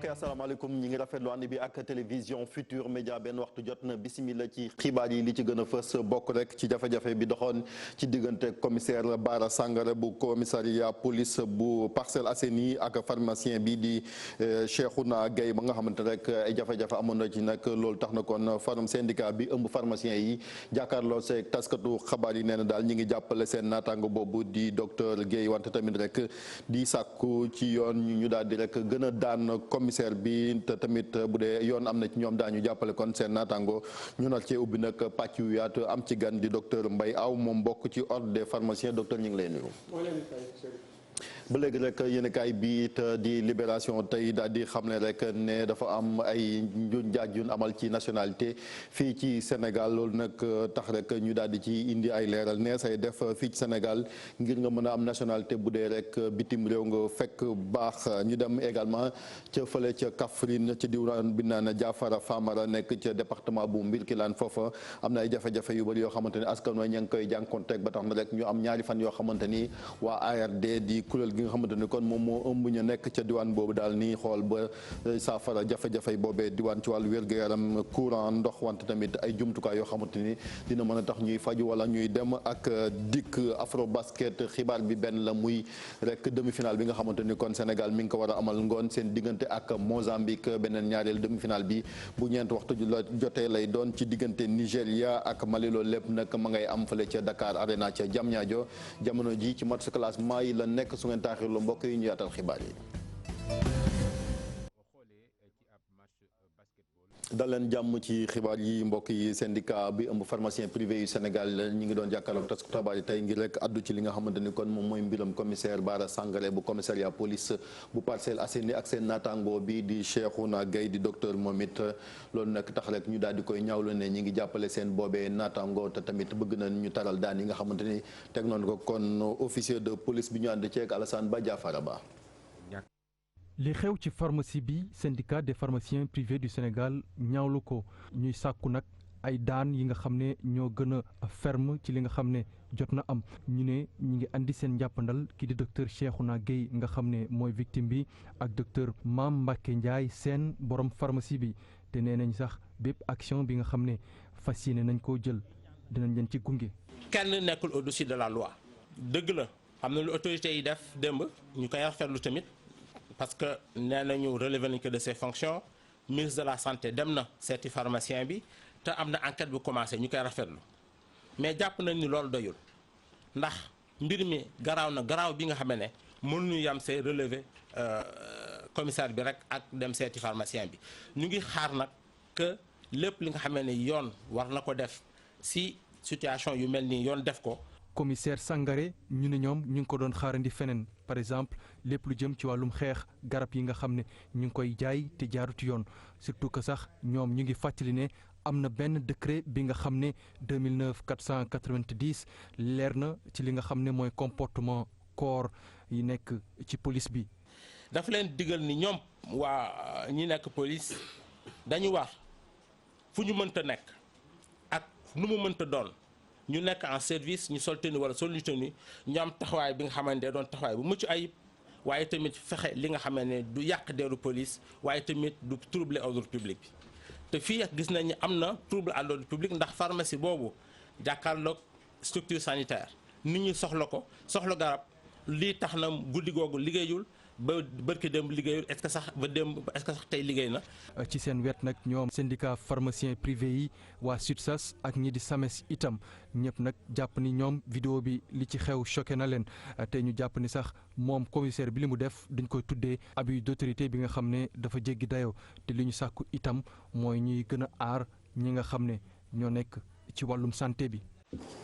mbokk asalaamaaleykum ñi ngi rafetlu ànd bi ak télévision Futur Média benn waxtu jot na bisimila ci xibaar yi li ci gën a fës bokk rek ci jafe-jafe bi doxoon ci diggante commissaire Bara Sangaré bu commissariat police bu Parcelles Assainies ak pharmacien bi di Cheikhouna Gaye ba nga xamante rek ay jafe-jafe amoon na ci nag loolu tax na kon forum syndicat bi ëmb pharmacien yi jàkkaarloo seeg taskatu xabaar yi nee na daal ñi ngi jàppale seen naataango boobu di docteur Gaye wante tamit rek di sàkku ci yoon ñu daal di rek gën a daan commissaire bi te tamit bu dee yoon am na ci ñoom daañu jàppale kon seen naataango ñu nar cee ubbi nag pàcc yu yaatu am ci gan di docteur Mbaye Aw moom bokk ci ordre des pharmaciens docteur ñu ngi lay nuyu. ba léegi rek yéenekaay bi te di Libération tey daal di xam ne rek ne dafa am ay njuñ njaaj yu amal ci nationalité fii ci Sénégal loolu nag tax rek ñu daal di ci indi ay leeral nee say def fii ci Sénégal ngir nga mën a am nationalité bu dee rek bitim réew nga fekk baax ñu dem également ca fële ca Kaffrine ca diwaan bi naan Jaafara Famara nekk ca département bu Mbirkilaan foofa am na ay jafe-jafe yu bëri yoo xamante ni askan wi ña ngi koy jànkonteeg ba tax na rek ñu am ñaari fan yoo xamante ni waa ARD di kuréel gi nga xamante ni kon moom moo ëmb ñu nekk ca diwaan boobu daal nii xool ba saafara jafe-jafe boobee diwaan ci wàllu wér-gu-yaram courant ndox wante tamit ay jumtukaay yoo xamante ni dina mën a tax ñuy faju wala ñuy dem ak dikk Afrobasket xibaar bi benn la muy rek demi-finale bi nga xamante ni kon Sénégal mi ngi ko war a amal ngoon seen diggante ak Mozambique beneen ñaareel demi-finale bi bu ñeent waxtu la jotee lay doon ci diggante Nigéria ak Mali loolu lépp nag ma ngay am fële ca Dakar Arena ca Diamniadio jamono ji ci match classement yi la nekk su ngeen taaxirlu mbokk yi ñu yaatal xibaar yi. dal leen jàmm ci xibaar yi mbokk yi syndicat bi ëmb pharmacien privé yu Sénégal ñi ngi doon jàkkaarloog tas xabaar yi tey ngir rek addu ci li nga xamante ni kon moom mooy mbiram commissaire Bara Sangaré bu commissariat police bu Parcelles Assainies ak seen naataango bi di Cheikhouna Gaye di docteur moom it loolu nag tax rek ñu daal di koy ñaawlu ne ñi ngi jàppale seen boobee naataango te tamit bëgg nañ ñu taral daan yi nga xamante ni teg noonu ko kon officier de police bi ñu ànd ceeg Alassane Ba Diafara Ba. li xew ci pharmacie bi syndicat des pharmaciens privés du Sénégal ñaawlu ko ñuy sàkku nag ay daan yi nga xam ne ñoo gën a ferme ci li nga xam ne jot na am ñu ne ñi ngi andi seen njàppandal ki di docteur Cheikhouna Gaye nga xam ne mooy victime bi ak docteur Mame Mbacké Ndiaye seen borom pharmacie bi te nee nañ sax bépp action bi nga xam ne fas yéene nañ koo jël dinañ leen ci gunge. kenn nekkul au-dessus de la loi dëgg la am na lu autorités yi def démb ñu koy rafetlu tamit. parce que nee nañu relever nañ ko de ses fonctions ministre de la santé dem na seeti pharmacien bi te am na enquête bu commencé ñu koy rafetlu mais jàpp nañ ni loolu doyul ndax mbir mi garaaw na garaaw bi nga xam ne mënuñu yam see relever commissaire bi rek ak dem seeti pharmacien bi ñu ngi xaar nag que lépp li nga xam ne yoon war na ko def si situation yu mel nii yoon def ko. commissaire Sangaré ñu ne ñoom ñu ngi ko doon xaarandi feneen par exemple lépp lu jëm ci wàllum xeex garab yi nga xam ne ñu ngi koy jaay te jaarut yoon surtout que sax ñoom ñu ngi fàttali ne am na benn décret bi nga xam ne 2009 490 leer na ci li nga xam ne mooy comportement corps yi nekk ci police bi. dafa leen digal ni ñoom waa ñi nekk police dañu war fu ñu mënta nekk ak nu mu mënta doon. ñu nekk en service ñu sol tenue wala sol ñu tenue ñu am taxawaay bi nga xamante ne doon taxawaay bu mucc ayib waaye tamit fexe li nga xam ne du yàq deru police waaye tamit du troubler ordre public bi te fii gis nañu am na trouble à l'ordre public ndax pharmacie boobu jàkkaarloog structure sanitaire nit ñi soxla ko soxla garab lii tax na guddi googu liggéeyul ba bërki démb liggéeyul est-ce que sax ba démb est-ce que sax tey liggéey na. ci seen wet nag ñoom syndicat pharmacien privé yi waa SUTSAS ak ñi di SAMES itam ñëpp nag jàpp ni ñoom vidéo bi li ci xew choqué na leen te ñu jàpp ni sax moom commissaire bi li mu def dañ koy tuddee abus d'autorité bi nga xam ne dafa jéggi dayoo te li ñu sàkku itam mooy ñuy gën a aar ñi nga xam ne ñoo nekk ci wàllum santé bi.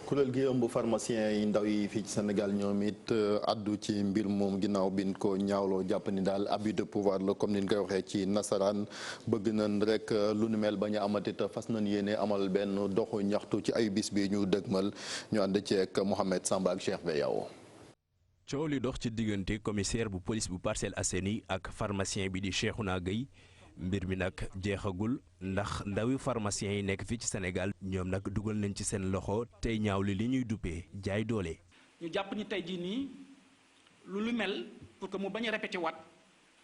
kuréel gi ëmb pharmacien yi ndaw yi fii ci Sénégal ñoom it addu ci mbir moom ginnaaw bin ko ñaawloo jàpp ni daal abus de pouvoir la comme ni ñu koy waxee ci nasaraan bëgg nañ rek lu nu mel bañ a amati te fas nañ yéene amal benn doxu ñaxtu ci ayu bis bi ñu dëgmal ñu ànd ci ak Mohamed Samba ak Cheikh Beyaw. coow li dox ci diggante commissaire bu police bu Parcelles Assainies ak pharmacien bi di Cheikhouna Gaye mbir mi nag jeexagul ndax ndawi pharmacien yi nekk fii ci Sénégal ñoom nag dugal nañ ci seen loxo tey ñaaw li ñuy duppee jaay doole. ñu jàpp ni tey jii nii lu mel pour que mu bañ a répété waat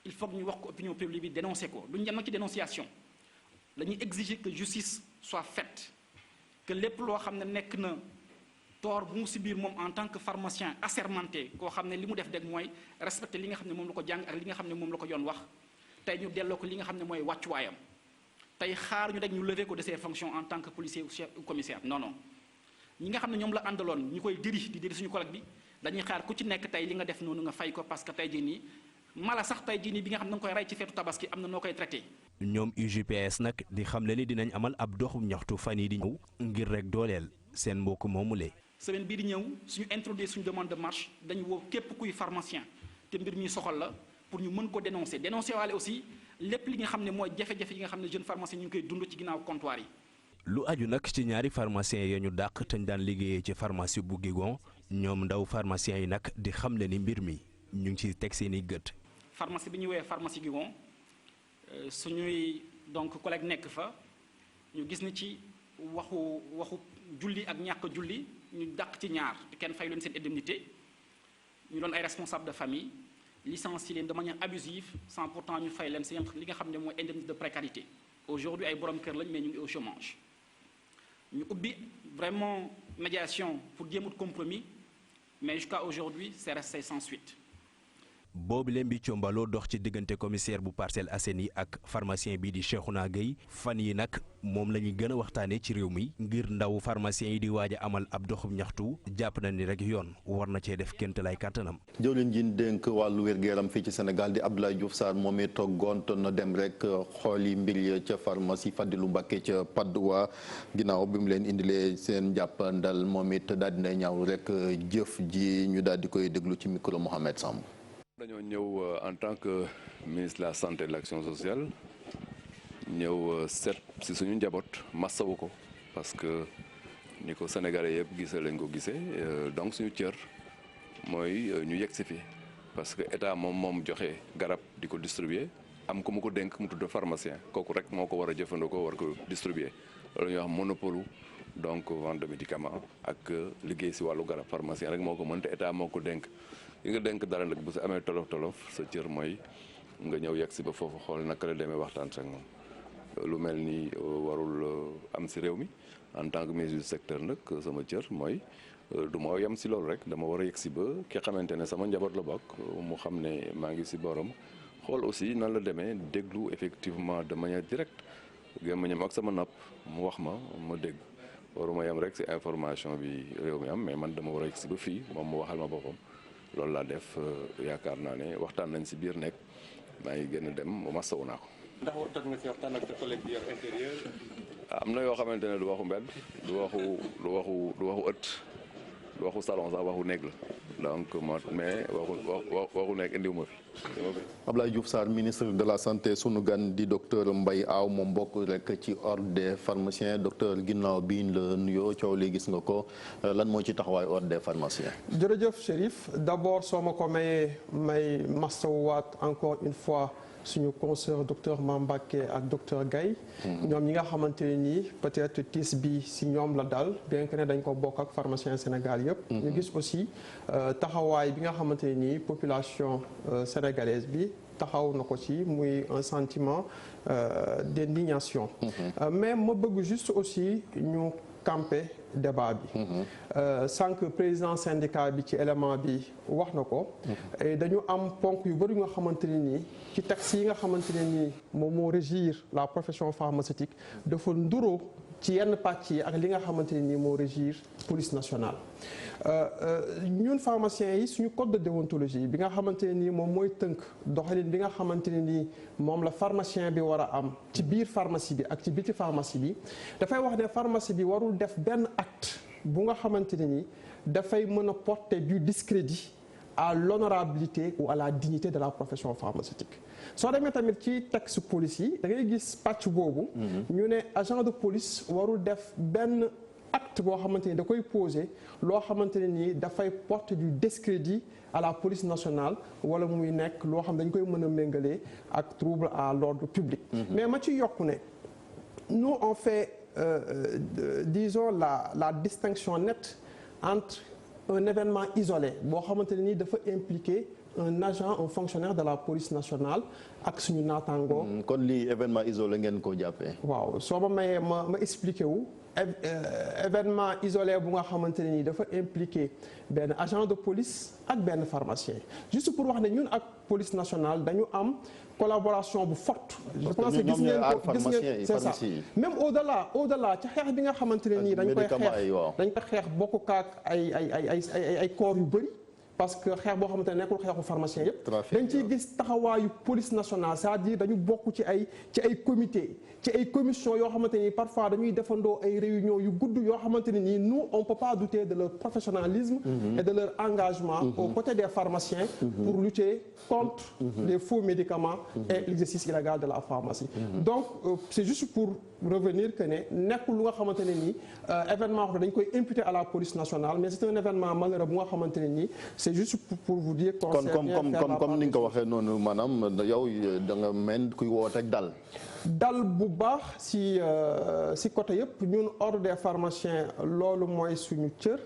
il faut que ñu wax ko opinion publique bi dénoncer ko duñu yem nag ci dénonciation dañuy exiger que justice soit faite que lépp loo xam ne nekk na tort bu mu si biir moom en tant que pharmacien assermenté koo xam ne li mu def dëgg mooy respecter li nga xam ne moom la ko jàng ak li nga xam ne moom la ko yoon wax tey ñu delloo ko li nga xam ne mooy wàccuwaayam tey xaar ñu rek ñu lever ko de ses fonctions en tant que policier ou chef ou commissaire non non ñi nga xam ne ñoom la àndaloon ñu koy diri suñu collègue bi dañuy xaar ku ci nekk tey li nga def noonu nga fay ko parce que tey jii nii mala sax tey jii nii bi nga xam ne da nga koy rey ci feetu tabaski am na noo koy traité. ñoom UJPS nag di xamle ni dinañ amal ab doxum ñaxtu fan yi di ñëw ngir rek dooleel seen mbokk moomule. semaine bii di ñëw suñu introduire suñu demande de marche dañu woo képp kuy pharmacien te mbir mi soxal la pour ñu mën ko dénoncer waale aussi lépp li nga xam ne mooy jafe-jafe yi nga xam ne jeune pharmacien ñu ngi koy dund ci ginnaaw comptoir yi. lu aju nag ci ñaari pharmacien ya ñu dàq te ñu daan liggéeyee ci pharmacie bu Guigon ñoom ndaw pharmacien yi nag di xamle ni mbir mi ñu ngi ciy teg seen i gët. pharmacie bi ñu woowee pharmacie Guigon suñuy donc collègue nekk fa ñu gis ni ci waxu julli ak ñàkk julli ñu dàq ci ñaar te kenn fay leen seen indemnité ñu doon ay responsable de famille licencié leen de manière abusive sans pourtant ñu fay leen seen li nga xam ne mooy indemnité de précarité. aujourd'hui ay borom kër lañ mais ñu ngi au chômage ñu ubbi vraiment médiation pour jéem a compromis mais jusqu'à aujourd'hui c'est resté sans suite. boobu leen bi combaloo dox ci diggante commissaire bu Parcelles Assainies ak pharmacien bii di Cheikhouna Gueye fan yi nag moom la ñuy gën a waxtaanee ci réew mi ngir ndaw pharmacien yi di waaj a amal ab doxub ñaxtu jàpp na ni rek yoon war na cee def kéemtalaay kàttanam. jëwriñ ji dénk wàllu wér-gu-yaram fii ci Sénégal di Abdoulaye Diouf Sarr moom it toggoon na dem rek xooli mbir ya ca pharmacie Fadilou Mbacké ca Patte d'Oie ginnaaw bi mu leen indilee seen jàppandal moom it daal dina ñaaw rek jëf ji ñu daal di koy déglu ci micro Mohamed Samb. dañoo ñëw en tant que ministre de la santé et de l'action sociale ñëw seet si suñu njaboot massawu ko parce que ni ko sénégalais yëpp gisee lañ ko gisee donc suñu cër mooy ñu yegg si fi parce que état moom joxe garab di ko distribuer am ko mu ko dénk mu tudd pharmacien kooku rek moo ko war a jëfandikoo war ko distribuer loolu ñuy wax monopole donc vente de médicaments ak liggéey si wàllu garab pharmacien rek moo ko mën te état moo ko dénk. yi nga dénk dara nag bu si amee tolof sa cër mooy nga ñëw yegg si ba foofu xool naka la demee waxtaan ak moom lu mel ni warul am si réew mi en tant que ministre du secteur nag sama cër mooy du ma yem si loolu rek dama war a yegg si ba ki xamante ne sama njaboot la bokk mu xam ne maa ngi si borom xool aussi nan la demee déglu effectivement de manière directe gémmiñam ak sama nopp mu wax ma dégg waruma yem rek si information bi réew mi am mais man dama war a yegg si ba fii moom mu waxal ma boppam. loolu laa def yaakaar naa ne waxtaan nañ si biir nekk maa ngi gën a dem masawu naa ko. ndax toog nga si waxtaan ak sa collègue bi intérieur. am na yoo xamante ne du waxu mbedd du waxu ëtt du waxu salon sax waxu néeg la donc mais waxu nekk indiwu ma fi. Abdoulaye Diouf Sarr ministre de la santé sunu gan di docteur Mbaye Aw moom bokk rek ci ordre des pharmaciens docteur ginnaaw bi ñu la nuyoo coow li gis nga ko lan moo ci taxawaay ordre des pharmaciens. jërëjëf Chérif d'abord soo ma ko may mastawaat encore une fois suñu consoeur docteur Mambaké ak docteur Gaye ñoom ñi nga xamante ne nii peut-être tiis bi si ñoom la dal bien que ne dañ ko bokk ak pharmacien Sénégal yëpp. ñu gis aussi taxawaay bi nga xamante ne nii population sénégalaise bi taxaw na ko ci muy un sentiment d'indignation. Mais ma bëgg juste aussi ñu camper débat bi. sànq président syndicat bi ci élément bi wax na ko. et dañu am ponk yu bëri nga xamante ne nii ci texte yi nga xamante ne nii moom moo régir la profession pharmaceutique dafa nduroo ci yenn pàcc yi ak li nga xamante ne nii moo régir police nationale. ñun pharmaciens yi suñu code de déontologie bi nga xamante ne nii moom mooy tënk doxalin bi nga xamante ne nii moom la pharmacien bi war a am ci biir pharmacie bi ak ci biti pharmacie bi dafay wax ne pharmacie bi warul def benn acte bu nga xamante ne nii dafay mën a porter du discrédit à l'honorabilité ou à la dignité de la profession pharmaceutique. soo demee tamit ci texte police yi da ngay gis pàcc boobu. ñu ne agent de police warul def benn acte boo xamante ni da koy poser loo xamante ne nii dafay porter du discrédit à la police nationale wala muy nekk loo xam dañ koy mën a méngalee ak trouble à l'ordre public. mais ma ci yokku ne nous on fait disons la distinction nette entre un événement isolé boo xamante ne nii dafa impliquer un agent un fonctionnaire de la police nationale ak suñu naataangoo. kon lii événement isolé ngeen ko jàppee. waaw soo ma mayee ma expliqué wu. événement isolé bu nga xamante ne nii dafa impliqué benn agent de police ak benn pharmacien juste pour wax ne ñun ak police nationale dañu am collaboration bu forte. je pense que gis ngeen ko c'est ça même au delà ca xeex bi nga xamante ne nii dañ koy xeex bokk kaak ay corps yu bëri. parce que xeex boo xamante ne nekkul xeexu pharmacien yëpp. dañ ciy gis taxawaayu police nationale c'est-à-dire dañu bokk ci ay comité ci ay commission yoo xamante ni parfois dañuy defandoo ay réunions yu gudd yoo xamante ne nii nous on peut pas douter de leur professionnalisme. et de leur engagement aux côtés des pharmaciens. pour lutter contre les faux médicaments et l'exercice illégal de la pharmacie. donc c'est juste pour revenir que ne nekkul lu nga xamante ne nii événement wax dañ koy imputer à la police nationale mais c'est un événement malheureux bu nga xamante ne nii c'est juste pour vous dire. comme ni nga ko waxee noonu maanaam yow da nga mel kuy woote ak dal bu baax si côté yëpp ñun ordre des pharmaciens loolu mooy suñu cër.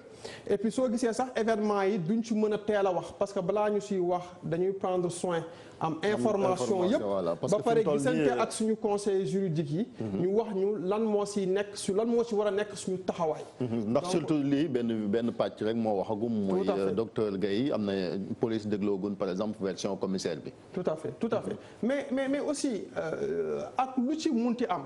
et puis soo gisee sax événement yi duñ ci mën a teel a wax parce que balaa ñu siy wax dañuy prendre soin am information yëpp ba pare gisante ak suñu conseil juridique yi ñu wax ñu lan moo si war a nekk suñu taxawaay. ndax surtout lii benn pàcc rek moo waxagum muy docteur Gaye am na police dégloogun par exemple version commissaire bi. tout à fait mais aussi ak lu ci munti am.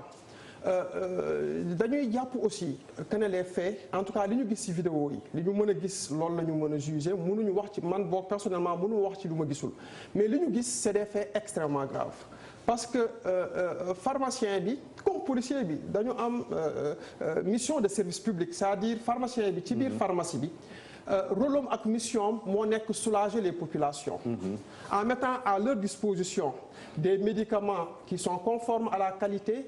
dañuy jàpp aussi que ne les faits en tout cas li ñu gis ci vidéo yi li ñu mën a gis loolu la ñu mën a juger mënuñu wax ci man boog personnellement mënu wax ci lu ma gisul mais li ñu gis c'est des faits extrêmement graves parce que pharmacien bi comme policier bi dañu am mission de service public c'est-à-dire pharmacien bi ci biir pharmacie bi rôle am ak mission moo nekk soulager les populations en mettant à leur disposition des médicaments qui sont conformes à la qualité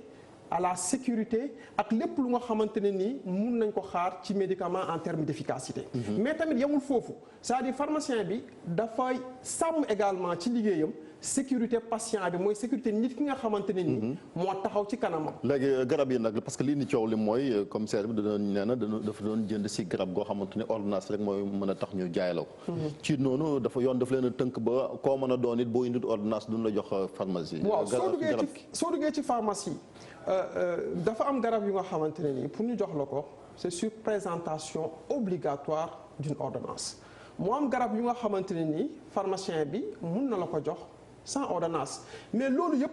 à la sécurité ak lépp lu nga xamante ne nii mun nañ ko xaar ci médicament en termes d'efficacité. mais tamit yemul foofu c'est-à-dire pharmacien bi dafay sàmm également ci liggéeyam sécurité patient bi mooy sécurité nit ki nga xamante ne nii. moo taxaw ci kanamam. léegi garab yi nag parce que lii ni coow li mooy commissaire bi dafa doon jënd si garab goo xamante ne ordonnance rek mooy mën a tax ñu jaay la ko. ci noonu yoon dafa leen a tënk ba koo mën a doon it boo indil ordonnance duñ la jox pharmacie. waaw soo duggee ci pharmacie. dafa am garab yu nga xamante ne nii pour ñu jox la ko c'est sur présentation obligatoire d'une ordonnance moo am garab yu nga xamante ne nii pharmacien bi mun na la ko jox sans ordonnance mais loolu yëpp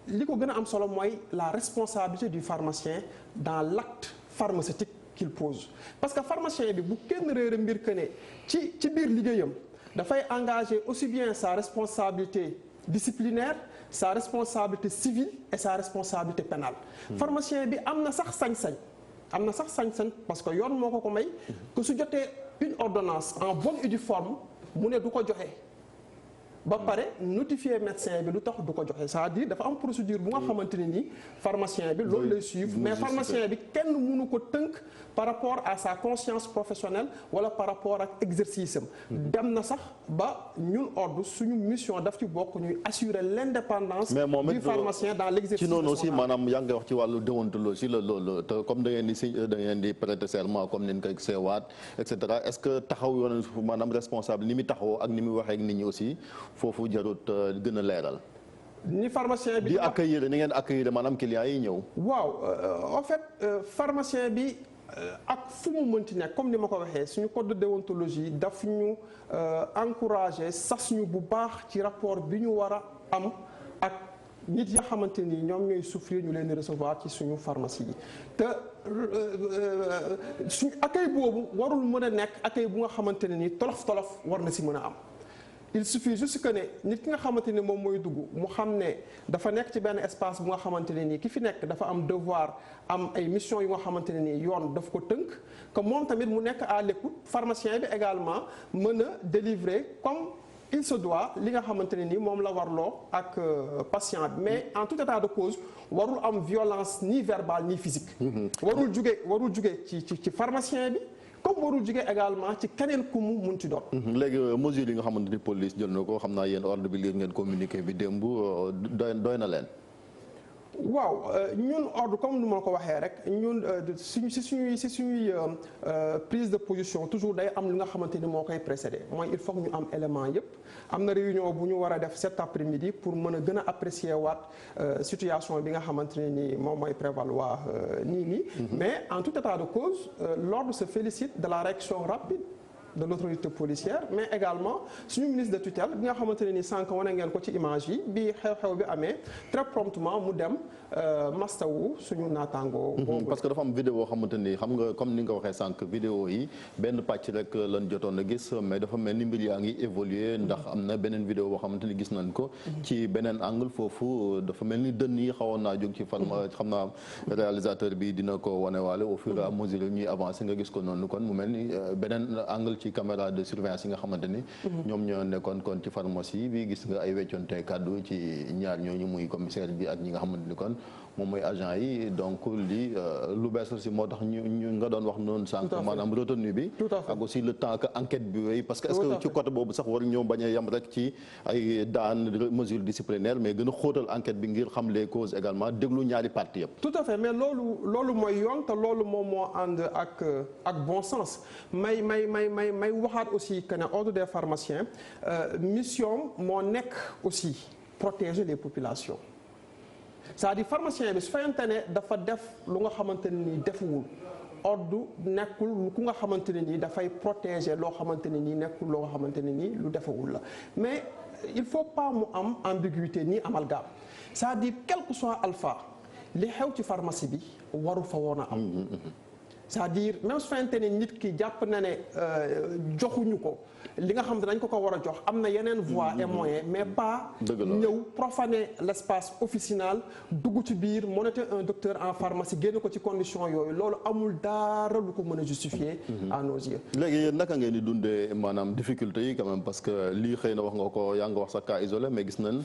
li ko gën a am solo mooy la responsabilité du pharmacien dans l'acte pharmaceutique qu'il pose parce que pharmacien bi bu kenn réere mbir que ne ci biir liggéeyam dafay engager aussi bien sa responsabilité disciplinaire sa responsabilité civile et sa responsabilité pénale. pharmacien bi am na sax sañ-sañ parce que yoon moo ko may que su jotee une ordonnance en bonne et due forme mu ne du ko joxe ba pare notifier médecin bi lu tax du ko joxe c'est-à-dire dafa am procédure bu nga xamante ne nii pharmacien bi loolu lay suivre mais pharmacien bi kenn mënu ko tënk par rapport à sa conscience professionnelle wala par rapport ak exercice am dem na sax ba ñun ordre suñu mission daf ci bokk ñuy assurer l'indépendance du pharmacien dans l'exercice ci noonu aussi maanaam yaa ngi wax ci wàllu déontologie la loolu te comme da ngeen di prêter serment comme ni ñu koy seewaat et cetera est-ce que taxaw yoon maanaam responsable ni muy taxawoo ak ni muy waxee ak nit ñi aussi foofu jarut gën a leeral. ni pharmacien bi di accueillir ni ngeen accueillir maanaam clients yi ñëw. waaw en fait pharmacien bi ak fu mu mënti nekk comme ni ma ko waxee suñu code de déontologie daf ñu encourager sas ñu bu baax ci rapport bi ñu war a am ak nit yi nga xamante ni ñoom ñooy souffrir ñu leen di recevoir ci suñu pharmacie yi te suñu accueil boobu warul mën a nekk accueil bu nga xamante ne ni tolof war na si mën a am. il suffit juste que ne nit ki nga xamante ni moom mooy dugg mu xam ne dafa nekk ci benn espace bu nga xamante ne nii ki fi nekk dafa am devoir am ay mission yu nga xamante ne nii yoon daf ko tënk que moom tamit mu nekk à l'écoute pharmacien bi également mën a délivrer comme il se doit li nga xamante ne nii moom la warloo ak patient bi mais en tout état de cause warul am violence ni verbale ni physique. warul juge ci pharmacien bi. comme warul jóge également ci keneen ku mu munti doon. léegi mesures yi nga xamante ni police jël na ko xam naa yéen ordre bi lire ngeen communiqué bi démb doy na leen. waaw ñun ordre comme nu ma ko waxee rek ñun suñuy prise de position toujours day am li nga xamante ni moo koy précédé mooy il faut que ñu am élément yëpp am na réunion bu ñu war a def cet après-midi pour mën a gën a apprécier waat situation bi nga xamante ne ni moom mooy prévaloir nii mais en tout état de cause l'ordre se félicite de la réaction rapide de l'autorité policière mais également suñu ministre de tutelle bi nga xamante ne ni sànq wane ngeen ko ci image yi bi xew-xew bi amee très promptement mu dem mastawu suñu naataangoo. parce que dafa am vidéo xamante ni xam nga comme ni nga ko waxee sànq vidéo yi benn pàcc rek lañ jotoon a gis mais dafa mel ni mbir yaa ngi évoluer ndax am na beneen vidéo boo xamante ni gis nañ ko ci beneen angle foofu dafa mel ni dënn yi xawoon naa jóg ci farma xam naa réalisateur bi dina ko wanewaale au fur et à mesure ñuy avancer nga gis ko noonu kon mu mel ni beneen angle ci caméra de surveillance yi nga xamante ni ñoom ñoo nekkoon kon ci pharmacie bi gis nga ay weccoonte kàddu ci ñaar ñooñu muy commissaire bi ak ñi nga xamante ni kon moom mooy agent yi donc lii lu bees aussi moo tax ñu nga doon wax noonu sànq maanaam retenue bi ak aussi le temps que enquête bi wéy parce que est-ce que ci côté boobu sax war ñoo bañ a yem rek ci ay daan mesure disciplinaire mais gën a xóotal enquête bi ngir xam les causes également déglu ñaari parties yëpp tout à fait mais loolu mooy yoon te loolu moom moo ànd ak bon sens may waxaat aussi que ne ordre des pharmaciens mission moo nekk aussi protéger les populations c'est-à-dire pharmacien bi su fekkente ne dafa def lu nga xamante ne nii defuwul ordre nekkul ku nga xamante ne nii dafay protéger loo xamante ne nii nekkul loo nga xamante ne nii lu defewul la mais il faut pas mu am ambiguïté ni amalgame c'est-à-dire quel que soit alpha li xew ci pharmacie bi waru fa woon a am c'est-à-dire même su fekkente ne nit ki jàpp na ne joxuñu ko li nga xam ne dañ ko war a jox am na yeneen voies et moyens mais pas ñëw profaner l'espace officinal dugg ci biir monter un docteur en pharmacie génn ko ci condition yooyu loolu amul dara lu ko mën a justifier à nos yeux. léegi yéen naka ngeen di dundee maanaam difficulté yi quand même parce que lii xëy na wax nga ko yaa nga wax sa cas isolé mais gis nañ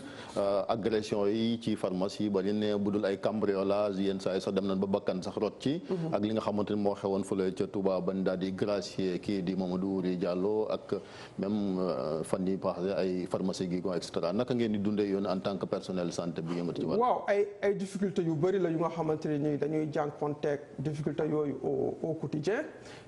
agression yi ci pharmacie ba ñu ne budul ay cambriolage yenn saa yi sax dem nañ ba bakkan sax rot ci ak li nga xamante ni moo xewoon fële ca Touba bañ daal di gracier kii di Mamadou Ouri Diallo ak même fan yi passé ay pharmacie gi et cetera naka ngeen di dundee yoon en tant que personnel santé bi yëngatu ci wàll. waaw ay difficultés yu bëri la yu nga xamante ne nii dañuy jànkuwanteeg difficultés yooyu au quotidien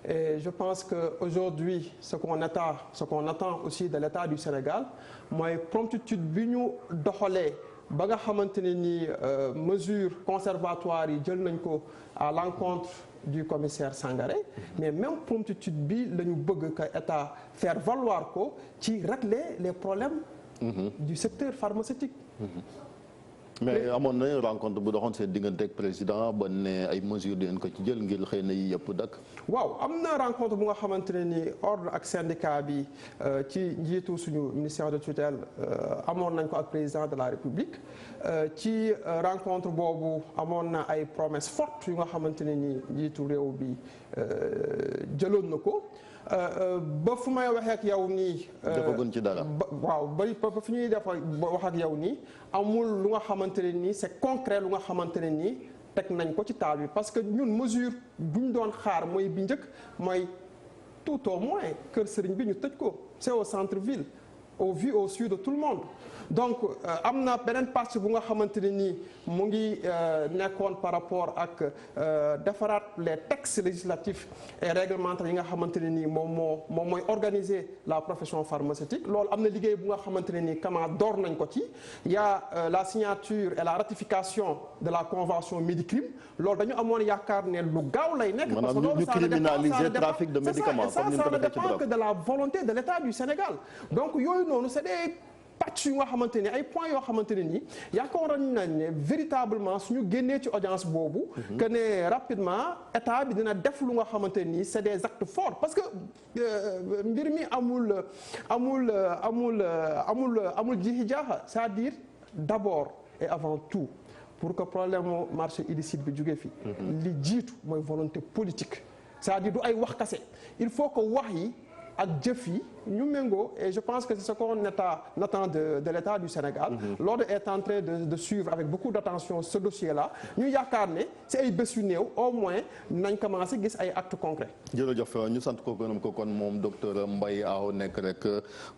et je pense que aujourd'hui ce qu'on attend aussi de l'État du Sénégal mooy promptitude bi ñu doxalee ba nga xamante ne nii mesures conservatoires yi jël nañ ko à l'encontre du commissaire Sangaré mais même promptitude bi la ñu bëgg que État faire valoir ko ci régler les problèmes du secteur pharmaceutique. mais amoon na rencontre bu doxoon seen diggante ak président ba ne ay mesures dinañ ko ci jël ngir xëy na yi yëpp dakk waaw am na rencontre bu nga xamante ne ni ordre ak syndicat bi ci njiitu suñu ministère de tutelle amoon nañ ko ak président de la République ci rencontre boobu amoon na ay promesses fortes yu nga xamante ne ni njiitu réew bi jëloon na ko ba fu may waxee ak yow nii. defaguñ ci dara. waaw ba fu ñuy def wax ak yow nii amul lu nga xamante ne nii c'est concret lu nga xamante ne nii teg nañ ko ci taal bi parce que ñun mesure bu ñu doon xaar mooy bi njëkk mooy tout au moins kër sëriñ bi ñu tëj ko c'est au centre-ville au vu au su de tout le monde. donc am na beneen partie bu nga xamante ne nii mu ngi nekkoon par rapport ak defaraat les textes législatifs et réglementaires yi nga xamante ne nii moom mooy organiser la profession pharmaceutique loolu am na liggéey bu nga xamante ne nii kama door nañ ko ci il y a la signature et la ratification de la convention Médicrim loolu dañu amoon yaakaar ne lu gaaw lay nekk. parce que loolu ça ne dépend que de la volonté de l'État du Sénégal donc yooyu noonu c'est des pàcc yu nga xamante ne ay points yoo xamante ne nii yaakaaroon nañ ne véritablement suñu génnee ci audience boobu que ne rapidement état bi dina def lu nga xamante ne nii c'est des actes forts parce que mbir mi amul jiixi jaaxa c'est-à-dire d'abord et avant tout pour que problème marché illicite bi jóge fi li jiitu mooy volonté politique c'est-à-dire du ay wax kase il faut que wax yi ak jëf yi ñu méngoo et je pense que c'est ce qu'on attend de l'État du Sénégal. L'ordre est en train de suivre avec beaucoup d'attention ce dossier-là ñu yaakaar ne si ay bés yu néew au moins nañ commencé gis ay actes concrets. jërëjëf ñu sant ko gërëm ko kon moom docteur Mbaye Aw nekk rek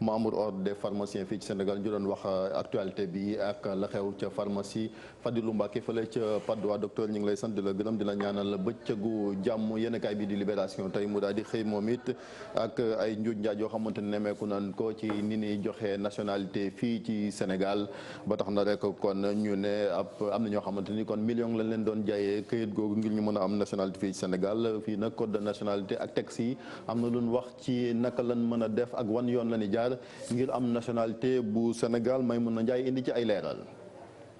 membre ordre des pharmaciens fii ci Sénégal ñu doon wax actualité bi ak la xew ca pharmacie Fadilou Mbacké fële ca Patte d'Oie docteur ñu ngi lay sant di la gërëm di la ñaanal bëccëgu jàmm yéenekaay bi di Libération tey mu daal di xëy moom it ak ay njuuj njaaj yoo xamante ne nemeeku nan ko ci ni ni joxe nationalité fii ci Sénégal ba tax na rek kon ñu ne am na ñoo xamante ni kon million lañ leen doon jaayee këyit googu ngir ñu mën a am nationalité fii ci Sénégal fii nag code de nationalité ak texte yi am na lu ñu wax ci naka lañ mën a def ak wan yoon la ni jaar ngir am nationalité bu Sénégal may mën a njaay indi ci ay leeral.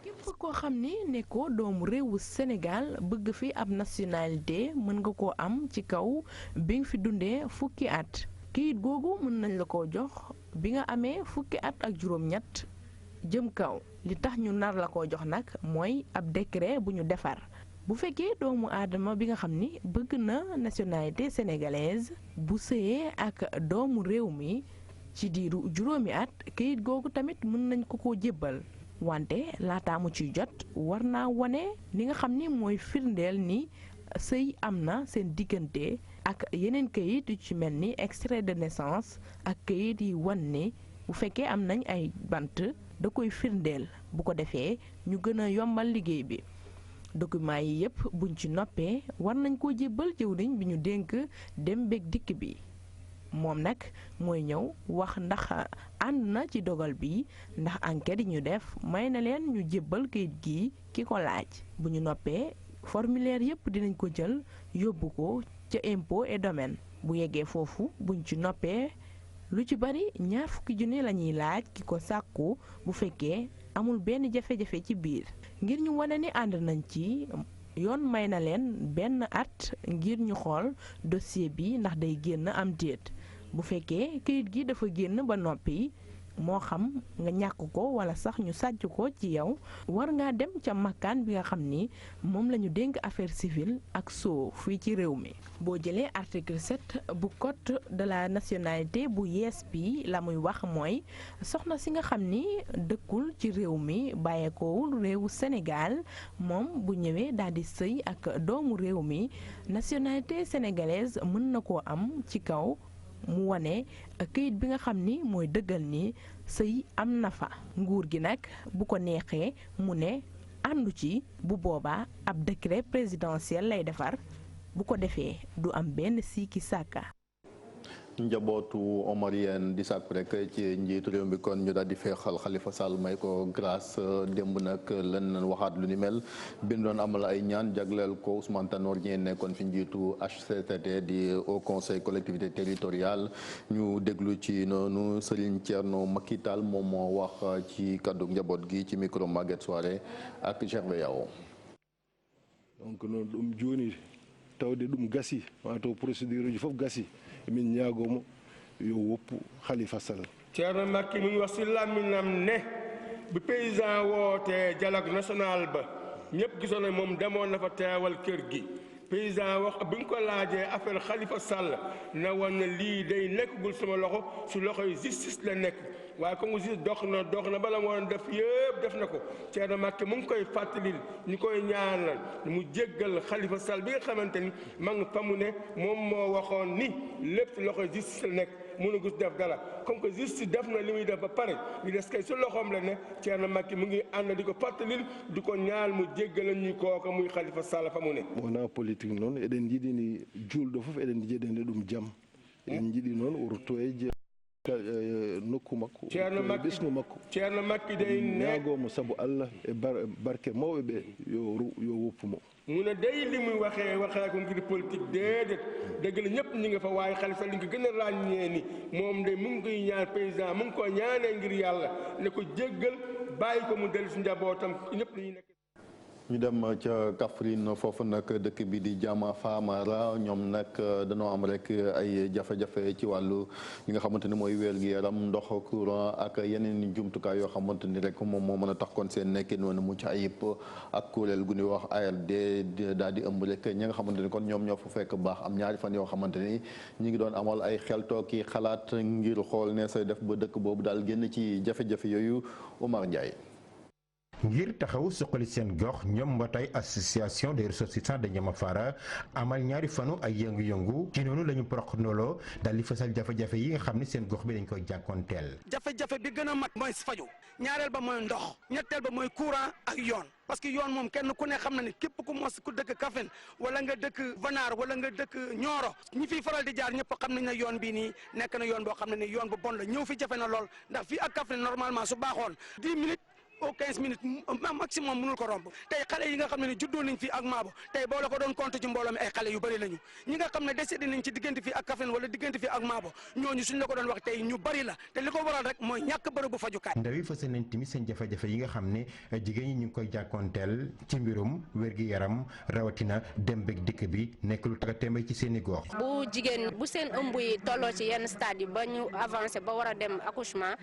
képp koo xam ni nekkoo doomu réewu Sénégal bëgg fi ab nationalité mën nga koo am ci kaw bi nga fi dundee fukki at kayit googu mën nañ la koo jox bi nga amee fukki at ak juróom-ñett jëm kaw li tax ñu nar la koo jox nag mooy ab décret bu ñu defar bu fekkee doomu aadama bi nga xam ni bëgg na nationalité sénégalaise bu sëyee ak doomu réew mi ci diiru juróomi at kayit googu tamit mën nañ ko koo jébbal wante laataa mu ciy jot war naa wane li nga xam ni mooy firndeel ni sëy am na seen diggante ak yeneen kayit yu ci mel ni extrait de naissance ak kayit yi wan ne bu fekkee am nañ ay bant da koy firndeel bu ko defee ñu gën a yombal liggéey bi document yi yépp buñ ci noppee war nañ koo jébbal jëwriñ bi ñu dénk dem beeg dikk bi moom nag mooy ñëw wax ndax ànd na ci dogal bi ndax enquête yi ñu def may na leen ñu jébbal kayit gi ki ko laaj bu ñu noppee formulaire yépp dinañ ko jël yóbbu ko ca impôt et domaine bu yeggee foofu buñ ci noppee lu ci bari 20 junni la ñuy laaj ki ko sàkku bu fekkee amul benn jafe-jafe ci biir ngir ñu wane ni ànd nañ ci yoon may na leen benn at ngir ñu xool dossier bi ndax day génn am déet bu fekkee kayit gi dafa génn ba noppi moo xam nga ñàkk ko wala sax ñu sàcc ko ci yow war ngaa dem ca makkaan bi nga xam ni moom la ñu dénk affaire civile ak soo fii ci réew mi. boo jëlee article 7 bu code de la nationalité bu yees bi la muy wax mooy soxna si nga xam ni dëkkul ci réew mi bàyyeekoowul réewu Sénégal moom bu ñëwee daal di sëy ak doomu réew mi nationalité sénégalaise mën na koo am ci kaw. mu wane këyit bi nga xam ni mooy dëggal ni sëy am na fa nguur gi nag bu ko neexee mu ne àndu ci bu boobaa ab décret présidentiel lay defar bu ko defee du am benn siiki sàkka njabootu omarien di sàkku rek ci njiitu réew mi kon ñu daal di feexal Khalifa Sall may ko grâce démb nag lan waxaat lu ni mel bindoon amal ay ñaan jagleel ko Ousmane Tanor Dieng nekkoon fi njiitu HCCT di Haut Conseil collectivité territoriale ñu déglu ci noonu Serigne Thierno Macky Tall moom moo wax ci kaddu njaboot gi ci micro Maguette Soirée ak Gervais Yao. donc noon ɗum jooni tawde ɗum gasi wato procédure ji fof gasi min ñaagomo yo woppu Khalifa Sall. Thierno Macky mu ngi wax si làmmiñam ne bi paysan wootee dialogue national ba ñëpp gisoon ne moom demoon na fa teewal kër gi paysan wax bi nga ko laajee affaire Khalifa Sall na woon ne lii day nekkagul sama loxo su loxoy justice la nekk waaye comme justice dox na bala moo def yëpp def na ko Thierno Macky mu ngi koy fàttalil ñu koy ñaanal mu jéggal Khalifa Sall bi nga xamante ni ma nga fa mu ne moom moo waxoon ni lépp ci loxoy justice la nekk mënu gus def dara comme que justice def na li muy def ba pare li des kay su loxoom la ne Thierno Macky mu ngi ànd di ko fàttalil di ko ñaal mu jéggal ñu kooka muy Khalifa Sall fa mu ne wona politique noon eɗen jiiɗi ni juulɗo fof eɗen jeɗende ɗum jam eɗen jiiɗi noon o ruttoye nokku makko ɓesgu makko Thierno Macky day ñaagomo saabu Allah e barke mawɓe ɓe yo woppumo mu ne day li muy waxee ko ngir politique déedéet dëgg la ñëpp ñi nga fa waaye Khalifa li nga gën a ràññee ni moom de mu ngi koy ñaan président mu ngi ko ñaanee ngir yàlla ne ko jéggal bàyyi ko mu dellu si njabootam ñëpp dañuy nekk ñu dem ca Kaffrine foofu nag dëkk bi di Jama Famara ñoom nag dañoo am rek ay jafe-jafe ci wàllu yi nga xamante ni mooy wér gi yaram ndox courant ak yeneen jumtukaay yoo xamante ni rek moom moo mën a tax kon seen nekkin woon mucc ayib ak kuréel gu ñuy wax ARD daal di ëmb rek ñi nga xamante ni kon ñoom ñoo fa fekk baax am ñaari fan yoo xamante ni ñi ngi doon amal ay xeltoo ki xalaat ngir xool ne say def ba dëkk boobu daal génn ci jafe-jafe yooyu Omar Ndiaye. ngir taxaw suqali seen gox ñoom mbootaay association des ressortissants de Niamafara amal ñaari fanu ay yëngu-yëngu ci noonu la ñu prox ndoloo daal di fësal jafe-jafe yi nga xam ne seen gox bi dañ koy jàkkoonteel. jafe-jafe bi gën a mag mooy faju ñaareel ba mooy ndox ñetteel ba mooy courant ak yoon parce que yoon moom kenn ku ne xam na ni képp ku mos ku dëkk Kaffrine wala nga dëkk Vanaar wala nga dëkk Nioro ñi fiy faral di jaar ñëpp xam nañ ne yoon bii nii nekk na yoon boo xam ne ni yoon bu bon la ñëw fi jafe na lool ndax fii ak Kaffrine normalement su baaxoon 10 minutes au 15 minutes maximum mënul ko romb tey xale yi nga xam ne ne juddoo nañ fii ak Maabo tey boo la ko doon compte ci mbooloo mi ay xale yu bëri lañu ñi nga xam ne décédé nañ ci diggante fii ak Kaffrine wala diggante fii ak Maabo ñooñu suñ la ko doon wax tey ñu bëri la te li ko waral rek mooy ñàkk bërëb bu fajukaay. ndaw yi fësal nañ tamit seen jafe-jafe yi nga xam ne jigéen ñi ñu ngi koy jàkkoonteel ci mbirum wér-gi-yaram rawatina dem beeg dikk bi nekk lu tax a tembe ci seen i gox. bu jigéen bu seen ëmb yi tolloo ci yenn stade yi ba ñu avancé ba war a dem accouchement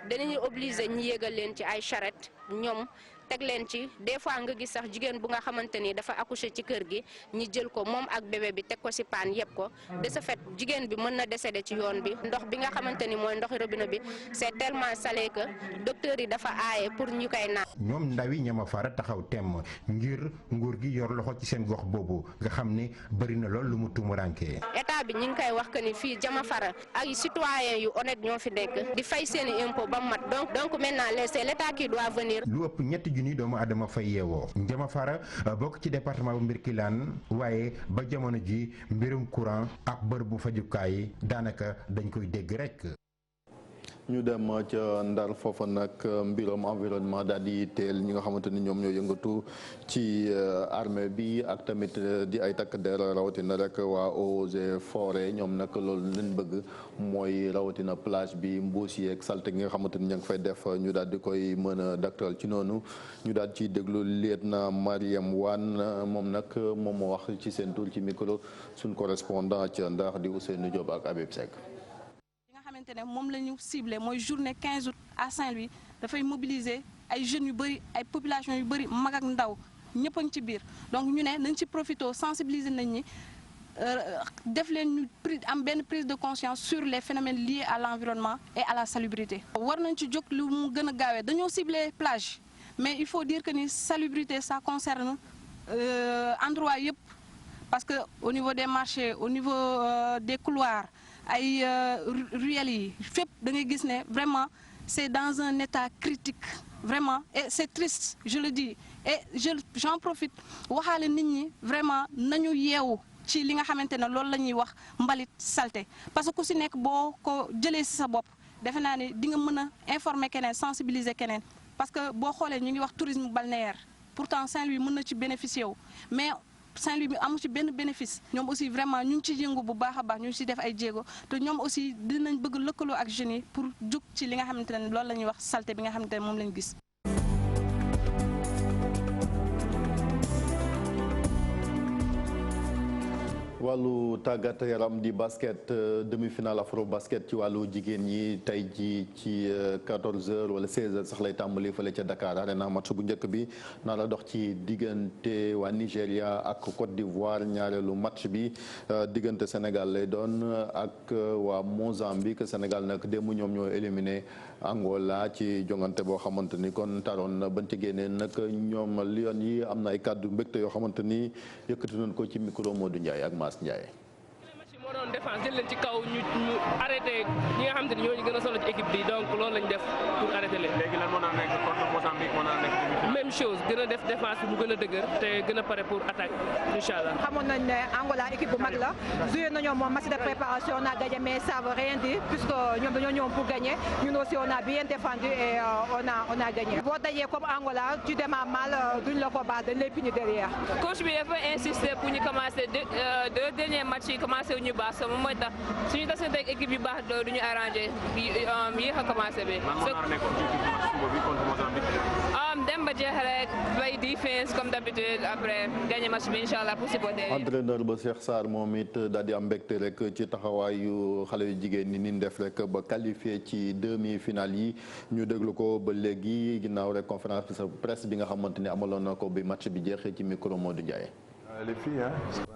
danañu obligé ñu yéegal leen ci ay charrette ñoom teg leen ci des fois nga gis sax jigéen bu nga xamante ni dafa accouché ci kër gi ñi jël ko moom ak bébé bi teg ko ci paan yëpp ko de ce fait jigéen bi mën na décédé ci yoon bi ndox bi nga xamante ni mooy ndoxi robinet bi c'est tellement salé que docteur yi dafa aaye pour ñu koy naan. ñoom ndawi Niamafara taxaw temm ngir nguur gi yor loxo ci seen gox boobu nga xam ne bëri na lool lu mu tumurankee. état bi ñu ngi koy wax que ni fii Niamafara ay citoyens yu honnête ñoo fi nekk di fay seeni impôt ba mat donc maintenant c'est l'état qui doit venir. lu ëpp ñetti junni doomu adama fay yeewoo Niamafara bokk ci département bu Mbirkilaan waaye ba jamono ji mbirum courant ak bërëbu fajukaay daanaka dañ koy dégg rek. ñu dem ca Ndar foofa nag mbiram environnement daal di teel ñi nga xamante ni ñoom ñoo yëngatu ci armée bi ak tamit di ay takk der rawatina rek waa eaux et forêt ñoom nag loolu leen bëgg mooy rawatina plage bi mbuus yi ak salte gi nga xamante ni ña ngi fay def ñu daal di koy mën a daktal ci noonu ñu daal ciy déglu lieutenant Mariam Wane moom nag moom moo wax ci seen tur ci micro suñ correspondant ca Ndar di Ousseynou Diop ak Habib Seck. moom la ñu ciblé mooy journée 15 août à Saint-Louis dafay mobiliser ay jeunes yu bëri ay population yu bëri mag ak ndaw ñëpp a ngi ci biir donc ñu ne nañ ci profité sensibiliser nañ ñi def leen ñu am benn prise de conscience sur les phénomènes liés à l'environnement et à la salubrité. war nañ ci jóg lu mu gën a gaawee dañoo ciblé plage mais il faut dire que ni salubrité ça concerne endroit yëpp parce que au niveau des marchés au niveau des couloirs ay ruelles yi fépp da ngay gis ne vraiment c'est dans un état critique vraiment et c'est triste je le dis et j'en profite waxaale nit ñi vraiment nañu yeewu ci li nga xamante ne loolu la ñuy wax mbalit salté parce que ku si nekk boo ko jëlee si sa bopp defe naa ne di nga mën a informer keneen sensibiliser keneen parce que boo xoolee ñu ngi wax tourisme balnéaire pourtant Saint-Louis mën na ci bénéficier wu mais Saint-Louis bi amu ci benn bénéfice ñoom aussi vraiment ñu ngi ci yëngu bu baax a baax ñu ngi ci def ay jéego te ñoom aussi dinañ bëgg lëkkaloo ak jeunes yi pour jug ci li nga xamante ne loolu la ñuy wax saleté bi nga xamante ne moom lañu gis. wàllu tàggat yaram di basket demi-finale afro basket ci wàllu jigéen ñi tey ji ci 14h wala 16h sax lay tàmbali fële ca Dakar Arena match bu njëkk bi naa la dox ci diggante waa Nigéria ak Côte d'Ivoire ñaareelu match bi diggante Sénégal lay doon ak waa Mozambique Sénégal nag démb ñoom ñoo éliminé Angola ci jongante boo xamante ni kon taroon na bañ ci génnee nag ñoom Lion yi am na ay kàddu mbégte yoo xamante ni yëkkati nañ ko ci micro Modou Ndiaye ak Mass Ndiaye. moo doon défense jël leen ci kaw ñu arrêté ñi nga xamante ni ñoo ñu gën a solo ci équipe bi donc loolu lañ def pour arrêté leen. léegi lan moo naan nekk contre Mozambique moo naan nekk. même chose gën a def défense bi mu gën a dëgër te gën a pare pour attaque incha allah. xamoon nañ ne Angola équipe bu mag la joué nañoo moom match de préparation on a gagné mais ça veut rien dire puisque ñoom dañoo ñëw pour gagner ñun aussi on a bien défendu et on a gagné. boo dajee comme Angola tu démarres mal duñ la ko baal dañ lay punir derrière. coach bi dafa insister pour ñu commencer deux derniers matchs yi commencé wu ñu baax moom mooy tax suñu tasee ak équipe yu baax du ñu arrangé changé yéex a commencé bi. dem ba jeex rek play defense comme d'habitude après gagné match bi incha allah pour supporter. entraîneur ba Cheikh Sarr moom it daal di am mbégte rek ci taxawaayu xale yu jigéen ñi ni def rek ba qualifié ci demi-finale yi ñu déglu ko ba léegi ginnaaw rek conférence de presse bi nga xamante ni amaloon na ko bi match bi jeexee ci micro Modou Ndiaye.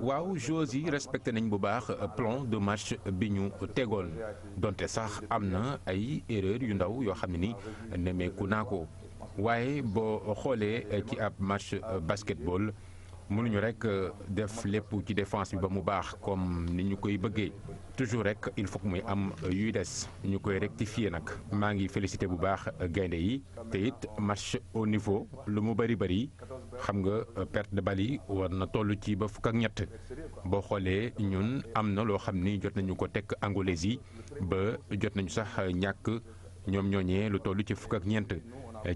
waaw joueurs yi respecté nañ bu baax plan de match bi ñu tegoon donte sax am na ay erreur yu ndaw yoo xam ne ni nemmeeku naa ko waaye boo xoolee ci ab match basketball mënuñu rek def lépp ci défense bi ba mu baax comme ni ñu koy bëggee toujours rek il faut que muy am yuy des ñu koy rectifier nag maa ngi félicité bu baax gaynde yi te it match au niveau lu mu bëri bëri xam nga perte de balle yi war na toll ci ba fukk ak ñett boo xoolee ñun am na loo xam ni jot nañu ko teg angolais yi ba jot nañu sax ñàkk ñoom ñooñee lu toll ci fukk ak ñeent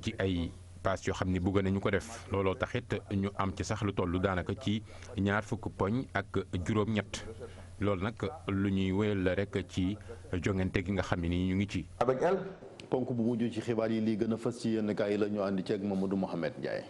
ci ay pass yoo xam ni bëgg nañu ko def looloo taxit ñu am ci sax lu toll daanaka ci ñaar fukk poñ ak juróom-ñett loolu nag lu ñuy wéyal la rek ci jongante gi nga xam ne ni ñu ngi ci. avec elle ponk bu mujj ci xibaar yi lii gën a fës ci yenn kaay yi la ñu àndi ceeg Mamadou Mohamed Ndiaye.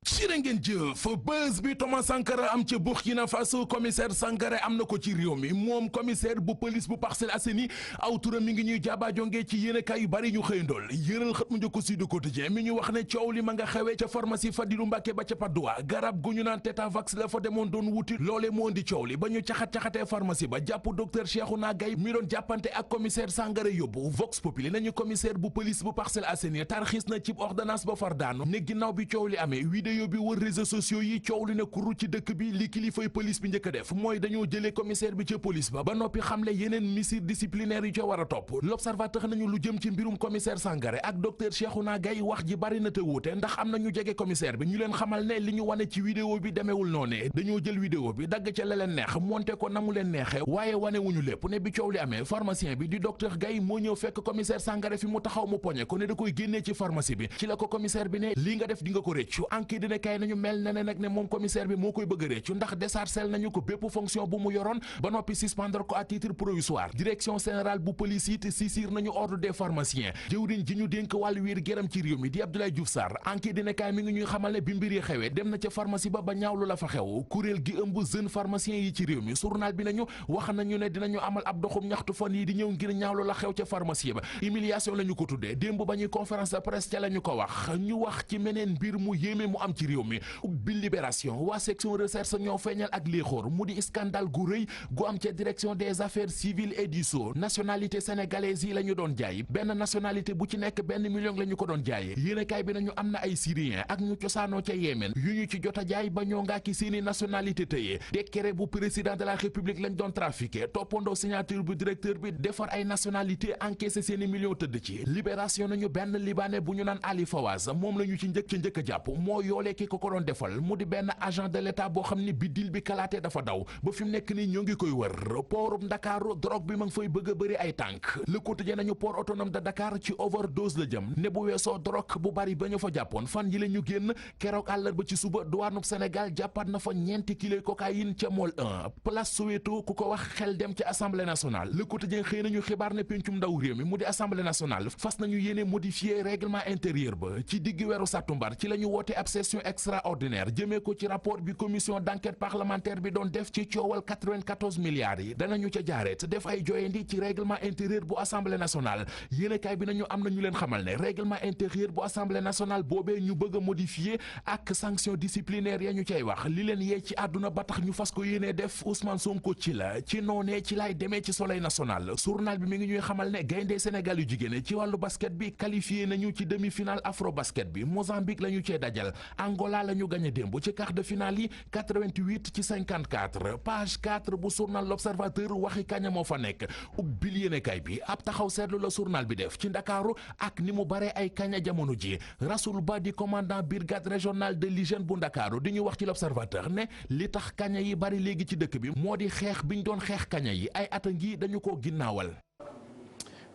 cirë ngeen jëf bës bi Thomas Sankara am ca Burkina Faso commissaire Sankara am na ko ci réew mi moom commissaire bu police bu Parcelles Assainies aw turam mi ngi ñuy jaabaajonge ci yéenekaay yu bari ñu xëyandool yëral xët mu njëkk Sud Quotidien mi ñu wax ne coow li ma nga xewee ca pharmacie Fadilou Mbacké ba ca Padoua garab gu ñu naan Tetavax la fa demoon doon wuti loolee moo indi coow li ba ñu caxat-caxatee pharmacie ba jàpp docteur Cheikhouna Gaye mi doon jàppante ak commissaire Sankara yóbbu Vox Populi nañu commissaire bu police bu Parcelles Assainies tarxis na ci ordonnance ba far daanu ne ginnaaw bi coow li amee vidéo bi wër réseaux sociaux yi coow li ne kuru ci dëkk bi li kilifay police bi njëkk a def mooy dañoo jëlee commissaire bi ca police ba noppi xamle yeneen mesures disciplinaires yi ca war a topp l'observateur nañu lu jëm ci mbirum commissaire Sangaré ak docteur Cheikhouna Gaye wax ji bari na te wuute ndax am na ñu jege commissaire bi ñu leen xamal ne li ñu wane ci vidéo bi demewul noone dañoo jël vidéo bi dagg ca la leen neex monté ko na mu leen neexee waaye wane wuñu lépp ne bi coow li amee pharmacien bi di docteur Gaye moo ñëw fekk commissaire Sangaré fi mu taxaw mu poñe ko ne da koy génnee ci pharmacie bi ci la ko commissaire bi ne lii nga def di nga ko réccu enquête dina kay nañu mel na ne nag ne moom commissaire bi moo koy bëgg a réccu ndax déchargé nañu ko bépp fonction bu mu yoroon ba noppi suspendre ko à titre provisoire direction générale bu police it saisir nañu ordre des pharmaciens jëwriñ ji ñu dénk wàllu wér géram ci réew mi di Abdoulaye Diouf Sarr enquête dina kaay mi ngi ñuy xamal ne bi mbir yi xewee dem na ca pharmacie ba ñaawlu la fa xew kuréel gi ëmb jeune pharmacien yi ci réew mi journal bi nañu wax nañu ne dinañu amal ab doxum ñaxtu fan yi di ñëw ngir ñaawlu la xew ca pharmacie ba humiliation la ñu ko tuddee démb ba ñuy conférence de presse ca la ñu ko wax ñu wax ci meneen mbir mu yéeme mu am ci réew mi bi libération waa section recherche ñoo feeñal ak léexoor mu di scandale gu rëy gu am ca direction des affaires civiles et du sceau nationalité sénégalaise yi la ñu doon jaay benn nationalité bu ci nekk benn million la ñu ko doon jaay yéenekaay bi nañu am na ay syrien ak ñu cosaanoo ca Yémen yu ñu ci jot a jaay ba ñoo ngaa ki seeni nationalité tëye décret bu président de la république lañ doon trafiqué toppandoo signature bu directeur bi defar ay nationalité encaissé seeni millions tëdd ci libération nañu benn libanais bu ñu naan Ali Fawaz moom la ñu ci njëkk a jàpp moo yoolee ki ko doon defal mu di benn agent de l'état boo xam ni bi dil bi kalaatee dafa daw ba fi mu nekk nii ñoo ngi koy wër portub Ndakaaru drogue bi ma ngi fay bëgg a bëri ay tànk Le Quotidien nañu port autonome de Dakar ci overdose la jëm ne bu weesoo drogue bu bari ba ñu fa jàppoon fan yi la ñu génn keroog àllarba ci suba douanub Sénégal jàppaat na fa ñeenti kilos cocaïne ca Môle 1 place Soweto ku ko wax xel dem ci assemblée nationale Le Quotidien xëy nañu xibaar ne pencum ndaw réew mi mu di assemblée nationale fas nañu yéene modifier règlement intérieur ba ci digg weeru sàttumbar ci la ñu woote ab session extraordinaire jëmee ko ci rapport bi commission d'enquête parlementaire bi doon def ci coowal 94 milliards yi danañu ca jaareet def ay joyandi ci règlement intérieur bu assemblée nationale yéenekaay bi nañu am na ñu leen xamal ne règlement intérieur bu assemblée nationale boobee ñu bëgg a modifier ak sanction disciplinaire ya ñu cay wax li leen yee ci àdduna ba tax ñu fas ko yéenee def Ousmane Sonko ci la ci noonee ci laay demee ci soleil national journal bi mi ngi ñuy xamal ne gaynde Sénégal yu jigéen ci wàllu basket bi qualifié nañu ci demi-finale afro basket bi Mozambique la ñu cee dajal Angola la ñu gagné démb ci quart de finale yi 88 ci 54 page 4 bu journal l'Observateur waxi kaña moo fa nekk ubbil yéenekaay bi ab taxaw seetlu la journal bi def ci Ndakaaru ak ni mu bare ay kaña jamono ji Rasoul Ba di commandant brigade régionale de l'hygiène bu Ndakaaru di ñu wax ci l'Observateur ne li tax kaña yi bari léegi ci dëkk bi moo di xeex biñ doon xeex kaña yi ay at a ngi dañu ko ginnaawal.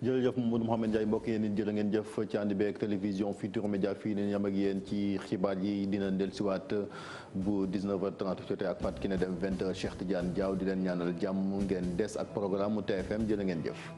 jërëjëf Mamadou Mouhamed Ndiaye mbokk yéen it jërë ngeen jëf ci ànd beeg télévision Futurs Médias fii nii yam ak yéen ci xibaar yi dina dellusiwaat bu 19h30 jotee ak Fatou Kiné Deme 20h Cheikh Tidiane Diaw di leen ñaanal jàmm ngeen des ak programme TFM jërë ngeen jëf.